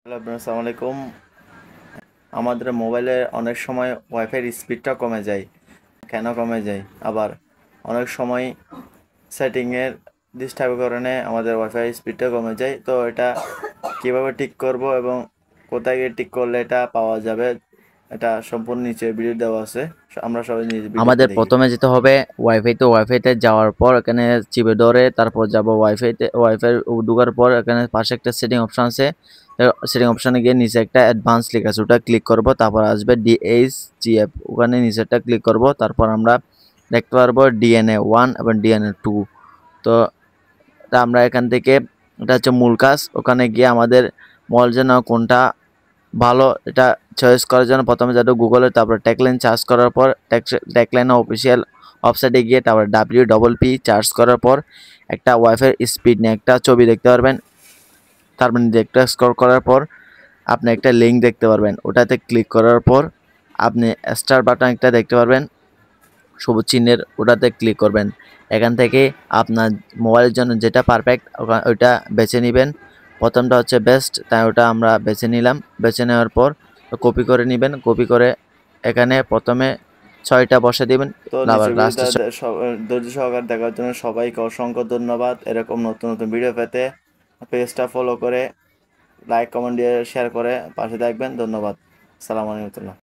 Hello আসসালামু আলাইকুম। আমাদের মোবাইলে অনেক সময় ওয়াইফাইয়ের স্পিডটা কমে যায়। কেন কমে যায়? আবার অনেক সময় সেটিংয়ের ডিস্টার্বের কারণে আমাদের ওয়াইফাই স্পিডটা কমে যায়। তো এটা কিভাবে ঠিক করব এবং কোথায় গিয়ে ঠিক করলে এটা পাওয়া যাবে, এটা সম্পূর্ণ নিচে ভিডিও দেওয়া আছে। আমরা সবাই নিচে ভিডিওটা আমাদের দেখি। প্রথমে যেতে হবে ওয়াইফাইতে যাওয়ার পর এখানে চিপে ধরে তারপর যাব ওয়াইফাই ঢোকার পর এখানে পাশে একটা সেটিং অপশন আছে। সেটিং অপশনে গিয়ে নিচে একটা অ্যাডভান্স লেখা আছে, ওটা ক্লিক করব। তারপর আসবে ডিএইচজিএফ, ওখানে নিচেরটা ক্লিক করব। তারপর আমরা দেখতে পারবো ডিএনএ 1 এবং ডিএনএ 2। তো এটা আমরা এখান থেকে, এটা হচ্ছে মূল কাজ। ওখানে গিয়ে আমাদের মোবাইল যেন কোনটা ভালো এটা চয়েস করার জন্য প্রথমে যাবে গুগলে, তারপর ট্যাগলাইন সার্চ করার পর ট্যাগলাইন অফিসিয়াল ওয়েবসাইটে গিয়ে তারপর WPP সার্চ করার পর একটা ওয়াইফাই স্পিড নিয়ে একটা ছবি দেখতে পারবেন। তারপর একটা স্ক্রল করার পর আপনি একটা লিঙ্ক দেখতে পারবেন, ওটাতে ক্লিক করার পর আপনি স্টার বাটন একটা দেখতে পারবেন সবুজ চিহ্নের, ওটাতে ক্লিক করবেন। এখান থেকে আপনার মোবাইলের জন্য যেটা পারফেক্ট ওইটা বেছে নেবেন। প্রথমটা হচ্ছে বেস্ট, তাই ওটা আমরা বেছে নিলাম। বেছে নেওয়ার পর কপি করে নেবেন। কপি করে এখানে প্রথমে 6টা বসে দিবেন, তো আবার নিচের লাস্টে ভিডিওটা ধৈর্য সহকারে দেখার জন্য সবাইকে অসংখ্য ধন্যবাদ। এরকম নতুন নতুন ভিডিও পেতে পেজটা ফলো করে লাইক কমেন্ট দিয়ে শেয়ার করে পাশে থাকবেন। ধন্যবাদ। সালাম আলাইকুম।